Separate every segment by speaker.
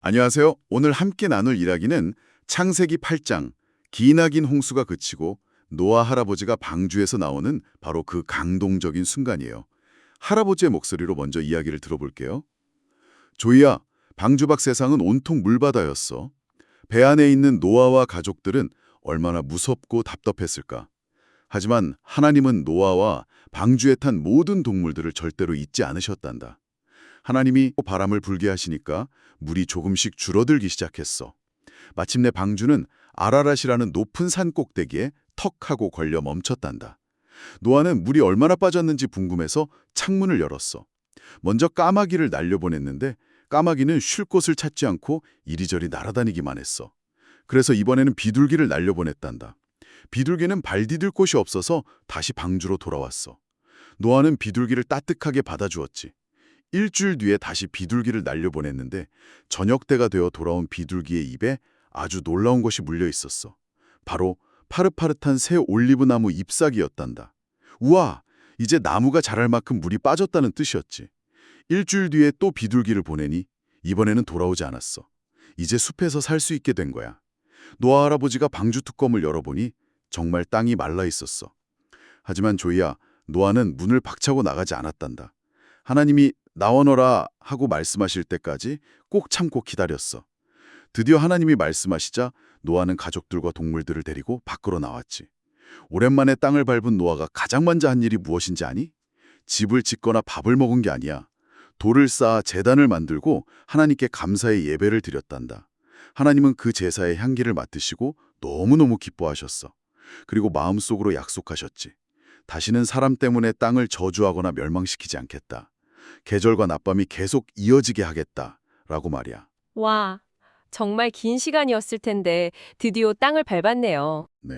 Speaker 1: 안녕하세요. 오늘 함께 나눌 이야기는 창세기 8장, 기나긴 홍수가 그치고 노아 할아버지가 방주에서 나오는 바로 그 감동적인 순간이에요. 할아버지의 목소리로 먼저 이야기를 들어볼게요. 조이야, 방주 밖 세상은 온통 물바다였어. 배 안에 있는 노아와 가족들은 얼마나 무섭고 답답했을까. 하지만 하나님은 노아와 방주에 탄 모든 동물들을 절대로 잊지 않으셨단다. 하나님이 바람을 불게 하시니까 물이 조금씩 줄어들기 시작했어. 마침내 방주는 아라랏이라는 높은 산 꼭대기에 턱 하고 걸려 멈췄단다. 노아는 물이 얼마나 빠졌는지 궁금해서 창문을 열었어. 먼저 까마귀를 날려보냈는데 까마귀는 쉴 곳을 찾지 않고 이리저리 날아다니기만 했어. 그래서 이번에는 비둘기를 날려보냈단다. 비둘기는 발 디딜 곳이 없어서 다시 방주로 돌아왔어. 노아는 비둘기를 따뜻하게 받아주었지. 일주일 뒤에 다시 비둘기를 날려보냈는데 저녁 때가 되어 돌아온 비둘기의 입에 아주 놀라운 것이 물려 있었어. 바로 파릇파릇한 새 올리브나무 잎사귀였단다. 우와! 이제 나무가 자랄 만큼 물이 빠졌다는 뜻이었지. 일주일 뒤에 또 비둘기를 보내니 이번에는 돌아오지 않았어. 이제 숲에서 살 수 있게 된 거야. 노아 할아버지가 방주 뚜껑을 열어보니 정말 땅이 말라 있었어. 하지만 조이야, 노아는 문을 박차고 나가지 않았단다. 하나님이 나오너라 하고 말씀하실 때까지 꼭 참고 기다렸어. 드디어 하나님이 말씀하시자 노아는 가족들과 동물들을 데리고 밖으로 나왔지. 오랜만에 땅을 밟은 노아가 가장 먼저 한 일이 무엇인지 아니? 집을 짓거나 밥을 먹은 게 아니야. 돌을 쌓아 제단을 만들고 하나님께 감사의 예배를 드렸단다. 하나님은 그 제사의 향기를 맡으시고 너무너무 기뻐하셨어. 그리고 마음속으로 약속하셨지. 다시는 사람 때문에 땅을 저주하거나 멸망시키지 않겠다. 계절과 낮밤이 계속 이어지게 하겠다라고 말이야.
Speaker 2: 와, 정말 긴 시간이었을 텐데 드디어 땅을 밟았네요.
Speaker 1: 네,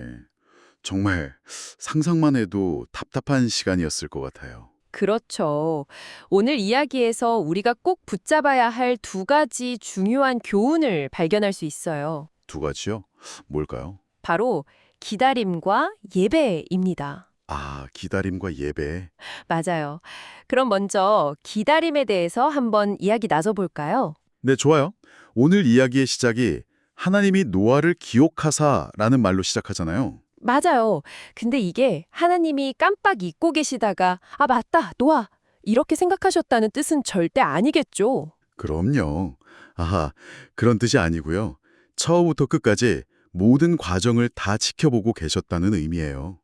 Speaker 1: 정말 상상만 해도 답답한 시간이었을 것 같아요.
Speaker 2: 그렇죠. 오늘 이야기에서 우리가 꼭 붙잡아야 할 두 가지 중요한 교훈을 발견할 수 있어요.
Speaker 1: 두 가지요? 뭘까요?
Speaker 2: 바로 기다림과 예배입니다.
Speaker 1: 아, 기다림과 예배.
Speaker 2: 맞아요. 그럼 먼저 기다림에 대해서 한번 이야기 나눠볼까요?
Speaker 1: 네, 좋아요. 오늘 이야기의 시작이 하나님이 노아를 기억하사라는 말로 시작하잖아요.
Speaker 2: 맞아요. 근데 이게 하나님이 깜빡 잊고 계시다가 맞다, 노아 이렇게 생각하셨다는 뜻은 절대 아니겠죠.
Speaker 1: 그럼요. 아하, 그런 뜻이 아니고요. 처음부터 끝까지 모든 과정을 다 지켜보고 계셨다는 의미예요.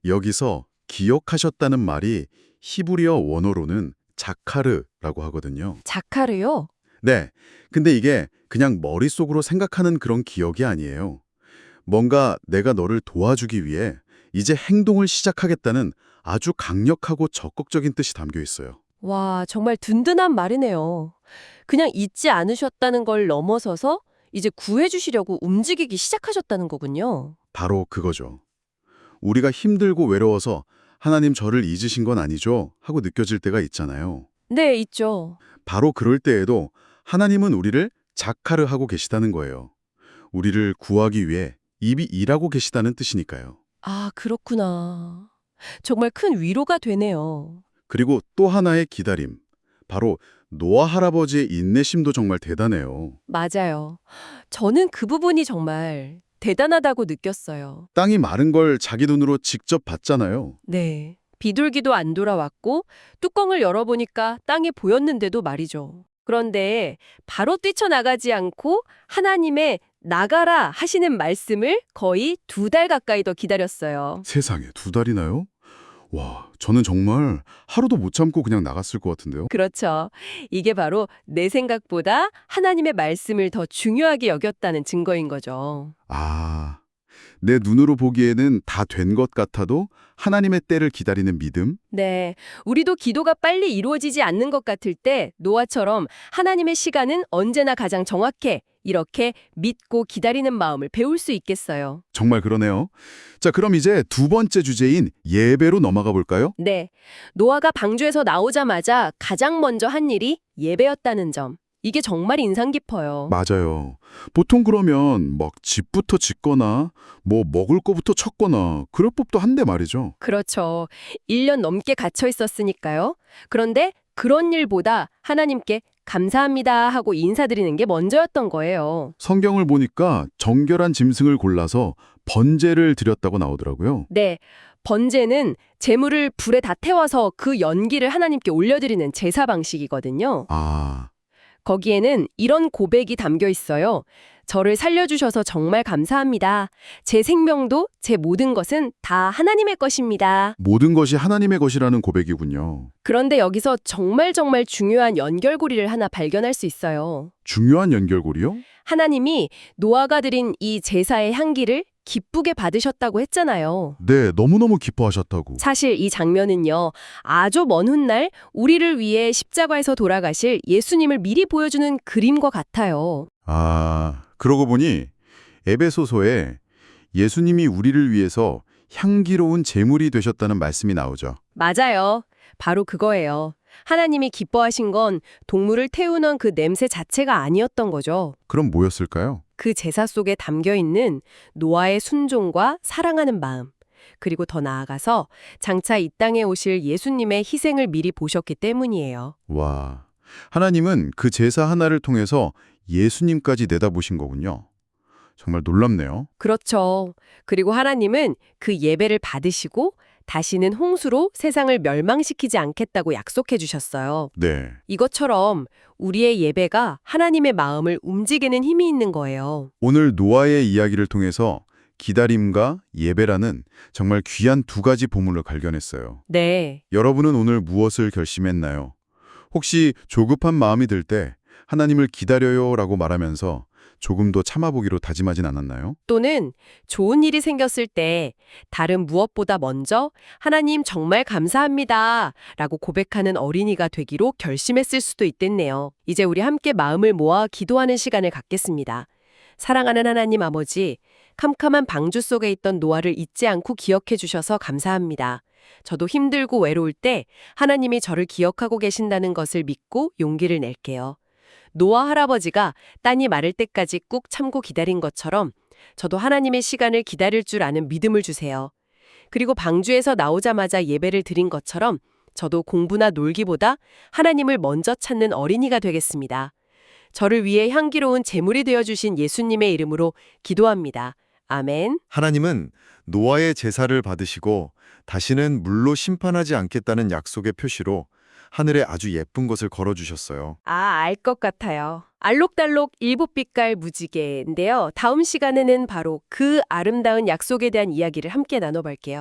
Speaker 1: 여기서 기억하셨다는 말이 히브리어 원어로는 자카르라고 하거든요.
Speaker 2: 자카르요?
Speaker 1: 네, 근데 이게 그냥 머릿속으로 생각하는 그런 기억이 아니에요. 뭔가 내가 너를 도와주기 위해 이제 행동을 시작하겠다는 아주 강력하고 적극적인 뜻이 담겨 있어요.
Speaker 2: 와, 정말 든든한 말이네요. 그냥 잊지 않으셨다는 걸 넘어서서 이제 구해주시려고 움직이기 시작하셨다는 거군요.
Speaker 1: 바로 그거죠. 우리가 힘들고 외로워서 하나님 저를 잊으신 건 아니죠? 하고 느껴질 때가 있잖아요.
Speaker 2: 네, 있죠.
Speaker 1: 바로 그럴 때에도 하나님은 우리를 자카르 하고 계시다는 거예요. 우리를 구하기 위해 입이 일하고 계시다는 뜻이니까요.
Speaker 2: 그렇구나. 정말 큰 위로가 되네요.
Speaker 1: 그리고 또 하나의 기다림. 바로 노아 할아버지의 인내심도 정말 대단해요.
Speaker 2: 맞아요. 저는 그 부분이 정말 대단하다고 느꼈어요.
Speaker 1: 땅이 마른 걸 자기 눈으로 직접 봤잖아요.
Speaker 2: 네. 비둘기도 안 돌아왔고 뚜껑을 열어보니까 땅이 보였는데도 말이죠. 그런데 바로 뛰쳐나가지 않고 하나님의 나가라 하시는 말씀을 거의 2달 가까이 더 기다렸어요.
Speaker 1: 세상에 2달이나요? 와, 저는 정말 하루도 못 참고 그냥 나갔을 것 같은데요.
Speaker 2: 그렇죠. 이게 바로 내 생각보다 하나님의 말씀을 더 중요하게 여겼다는 증거인 거죠.
Speaker 1: 아, 내 눈으로 보기에는 다 된 것 같아도 하나님의 때를 기다리는 믿음?
Speaker 2: 네, 우리도 기도가 빨리 이루어지지 않는 것 같을 때 노아처럼 하나님의 시간은 언제나 가장 정확해 이렇게 믿고 기다리는 마음을 배울 수 있겠어요.
Speaker 1: 정말 그러네요. 자, 그럼 이제 두 번째 주제인 예배로 넘어가 볼까요?
Speaker 2: 네, 노아가 방주에서 나오자마자 가장 먼저 한 일이 예배였다는 점. 이게 정말 인상 깊어요.
Speaker 1: 맞아요. 보통 그러면 막 집부터 짓거나 뭐 먹을 거부터 찾거나 그럴 법도 한데 말이죠.
Speaker 2: 그렇죠. 1년 넘게 갇혀 있었으니까요. 그런데 그런 일보다 하나님께 감사합니다 하고 인사드리는 게 먼저였던 거예요.
Speaker 1: 성경을 보니까 정결한 짐승을 골라서 번제를 드렸다고 나오더라고요.
Speaker 2: 네, 번제는 제물을 불에 다 태워서 그 연기를 하나님께 올려드리는 제사 방식이거든요.
Speaker 1: 아,
Speaker 2: 거기에는 이런 고백이 담겨 있어요. 저를 살려주셔서 정말 감사합니다. 제 생명도 제 모든 것은 다 하나님의 것입니다.
Speaker 1: 모든 것이 하나님의 것이라는 고백이군요.
Speaker 2: 그런데 여기서 정말 중요한 연결고리를 하나 발견할 수 있어요.
Speaker 1: 중요한 연결고리요?
Speaker 2: 하나님이 노아가 드린 이 제사의 향기를 기쁘게 받으셨다고 했잖아요.
Speaker 1: 네, 너무너무 기뻐하셨다고.
Speaker 2: 사실 이 장면은요, 아주 먼 훗날 우리를 위해 십자가에서 돌아가실 예수님을 미리 보여주는 그림과 같아요.
Speaker 1: 아, 그러고 보니 에베소서에 예수님이 우리를 위해서 향기로운 제물이 되셨다는 말씀이 나오죠.
Speaker 2: 맞아요. 바로 그거예요. 하나님이 기뻐하신 건 동물을 태우는 그 냄새 자체가 아니었던 거죠.
Speaker 1: 그럼 뭐였을까요?
Speaker 2: 그 제사 속에 담겨 있는 노아의 순종과 사랑하는 마음, 그리고 더 나아가서 장차 이 땅에 오실 예수님의 희생을 미리 보셨기 때문이에요.
Speaker 1: 와, 하나님은 그 제사 하나를 통해서 예수님까지 내다보신 거군요. 정말 놀랍네요.
Speaker 2: 그렇죠. 그리고 하나님은 그 예배를 받으시고 다시는 홍수로 세상을 멸망시키지 않겠다고 약속해 주셨어요.
Speaker 1: 네,
Speaker 2: 이것처럼 우리의 예배가 하나님의 마음을 움직이는 힘이 있는 거예요.
Speaker 1: 오늘 노아의 이야기를 통해서 기다림과 예배라는 정말 귀한 두 가지 보물을 발견했어요.
Speaker 2: 네.
Speaker 1: 여러분은 오늘 무엇을 결심했나요? 혹시 조급한 마음이 들 때 하나님을 기다려요라고 말하면서 조금 더 참아보기로 다짐하진 않았나요?
Speaker 2: 또는 좋은 일이 생겼을 때 다른 무엇보다 먼저 하나님 정말 감사합니다 라고 고백하는 어린이가 되기로 결심했을 수도 있겠네요. 이제 우리 함께 마음을 모아 기도하는 시간을 갖겠습니다. 사랑하는 하나님 아버지, 캄캄한 방주 속에 있던 노아를 잊지 않고 기억해 주셔서 감사합니다. 저도 힘들고 외로울 때 하나님이 저를 기억하고 계신다는 것을 믿고 용기를 낼게요. 노아 할아버지가 땅이 마를 때까지 꾹 참고 기다린 것처럼 저도 하나님의 시간을 기다릴 줄 아는 믿음을 주세요. 그리고 방주에서 나오자마자 예배를 드린 것처럼 저도 공부나 놀기보다 하나님을 먼저 찾는 어린이가 되겠습니다. 저를 위해 향기로운 제물이 되어주신 예수님의 이름으로 기도합니다. 아멘.
Speaker 3: 하나님은 노아의 제사를 받으시고 다시는 물로 심판하지 않겠다는 약속의 표시로 하늘에 아주 예쁜 것을 걸어주셨어요.
Speaker 2: 알 것 같아요. 알록달록 일곱빛깔 무지개인데요. 다음 시간에는 바로 그 아름다운 약속에 대한 이야기를 함께 나눠볼게요.